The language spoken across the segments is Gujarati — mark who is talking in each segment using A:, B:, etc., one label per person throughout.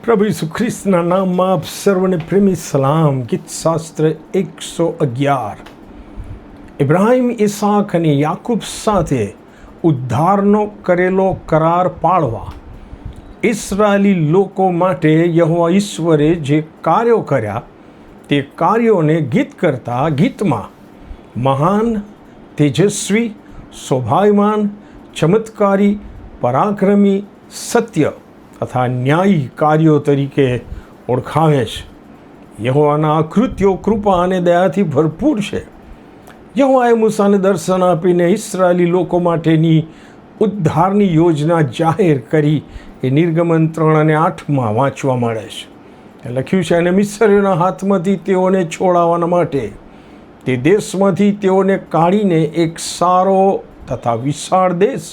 A: પ્રભુ ઈસુ ખ્રિસ્તના નામમાં આપ સર્વને પ્રેમી સલામ. ગીત શાસ્ત્ર 111. ઇબ્રાહિમ, ઈસાક અને યાકૂબ સાથે ઉદ્ધારનો કરેલો કરાર પાળવા ઇસરાયેલી લોકો માટે યહોવા ઈશ્વરે જે કાર્યો કર્યા તે કાર્યોને ગીત કરતા ગીતમાં મહાન, તેજસ્વી, શોભાયમાન, ચમત્કારી, પરાક્રમી, સત્ય તથા ન્યાયી કાર્યો તરીકે ઓળખાવે છે. યહોવાના કૃત્યો કૃપા અને દયાથી ભરપૂર છે. યહોવાએ મૂસાને દર્શન આપીને ઇસરાયેલી લોકો માટેની ઉદ્ધારની યોજના જાહેર કરી એ નિર્ગમન 3 અને 8 વાંચવા મળે છે. લખ્યું છે, અને મિસ્રીઓના હાથમાંથી તેઓને છોડાવવાના માટે તે દેશમાંથી તેઓને કાઢીને એક સારો તથા વિશાળ દેશ,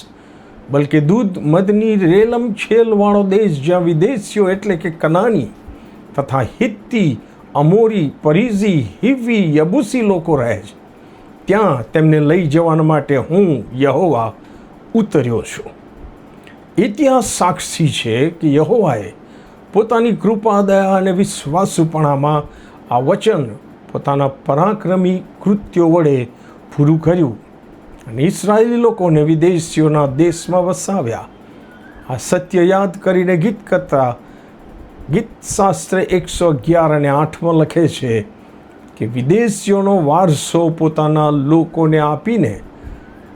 A: બલકે દૂધ મધની રેલમછેલવાળો દેશ, જ્યાં વિદેશીઓ એટલે કે કનાની તથા હિત્તી, અમોરી, પરિઝી, હિવી, યબુસી લોકો રહે છે, ત્યાં તેમને લઈ જવાના માટે હું યહોવા ઉતર્યો છું. ઇતિહાસ સાક્ષી છે કે યહોવાએ પોતાની કૃપા, દયા અને વિશ્વાસુપણામાં આ વચન પોતાના પરાક્રમી કૃત્યો વડે પૂરું કર્યું અને ઇસરાયેલી લોકોને વિદેશીઓના દેશમાં વસાવ્યા. આ સત્ય યાદ કરીને ગીત કરતા ગીત શાસ્ત્ર 111 અને 8 લખે છે કે વિદેશીઓનો વારસો પોતાના લોકોને આપીને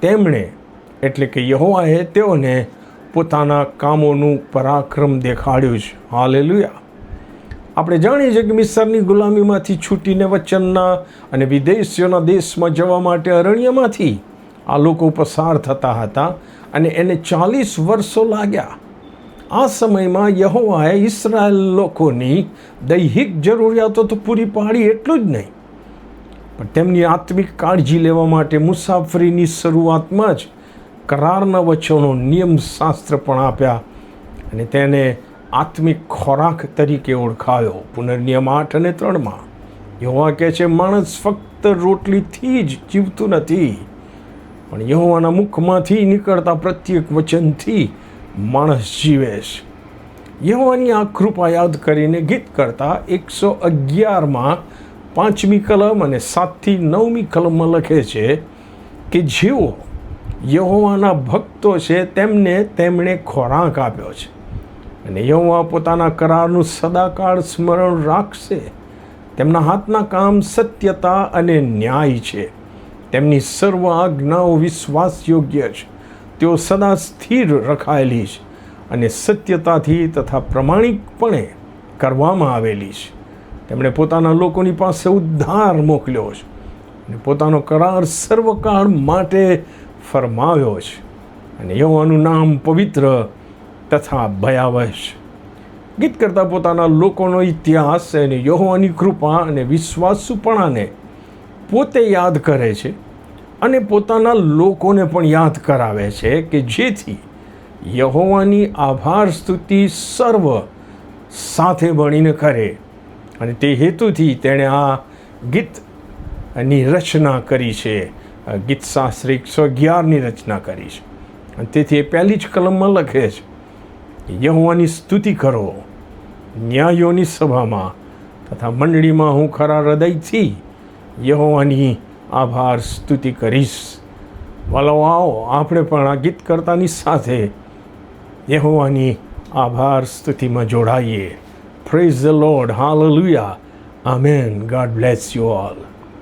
A: તેમણે એટલે કે યહોવાએ તેઓને પોતાના કામોનું પરાક્રમ દેખાડ્યું છે. હાલેલુયા. આપણે જાણીએ છીએ કે મિસ્રની ગુલામીમાંથી છૂટીને વચનના અને વિદેશીઓના દેશમાં જવા માટે અરણ્યમાંથી આ લોકો પસાર થતા હતા અને એને 40 વર્ષો લાગ્યા. આ સમયમાં યહોવાએ ઇસરાયેલ લોકોની દૈહિક જરૂરિયાતો તો પૂરી પાડી, એટલું જ નહીં, પણ તેમની આત્મિક કાળજી લેવા માટે મુસાફરીની શરૂઆતમાં જ કરારના વચનો, નિયમ શાસ્ત્ર પણ આપ્યા અને તેને આત્મિક ખોરાક તરીકે ઓળખાયો. પુનર્નિયમ 8 અને 3 યહોવા કહે છે, માણસ ફક્ત રોટલીથી જ જીવતું નથી, પણ યહોવાના મુખમાંથી નીકળતા પ્રત્યેક વચનથી માણસ જીવે છે. યહોવાની આ કૃપા યાદ કરીને ગીત કરતા 111 5મી કલમ અને 7 થી 9મી કલમમાં લખે છે કે જેઓ યહોવાના ભક્તો છે તેમને તેમણે ખોરાક આપ્યો છે અને યહોવા પોતાના કરારનું સદાકાળ સ્મરણ રાખશે. તેમના હાથના કામ સત્યતા અને ન્યાય છે. તેમની સર્વ આજ્ઞાઓ વિશ્વાસયોગ્ય છે. તેઓ સદા સ્થિર રખાયેલી છે અને સત્યતાથી તથા પ્રમાણિકપણે કરવામાં આવેલી છે. તેમણે પોતાના લોકોની પાસે ઉદ્ધાર મોકલ્યો છે અને પોતાનો કરાર સર્વકાળ માટે ફરમાવ્યો છે અને યહોવાનું નામ પવિત્ર તથા ભયાવહ છે. ગીત કરતા પોતાના લોકોનો ઇતિહાસ અને યહોવાની કૃપા અને વિશ્વાસુપણાને પોતે યાદ કરે છે અને પોતાના લોકોને પણ યાદ કરાવે છે કે જેથી યહોવાની આભાર સ્તુતિ સર્વ સાથે મળીને કરે. અને તે હેતુથી તેણે આ ગીતની રચના કરી છે. ગીત શાસ્ત્ર 111ની રચના કરી છે અને તેથી એ પહેલી જ કલમમાં લખે છે, યહોવાની સ્તુતિ કરો ન્યાયોની સભામાં તથા મંડળીમાં. હું ખરા હૃદયથી યહોવાની આભાર સ્તુતિ કરીશ. વાલો, આવો આપણે પણ આ ગીત કરતાની સાથે યહોવાની આભાર સ્તુતિમાં જોડાઈએ. Praise the Lord. Hallelujah. Amen. God bless you all.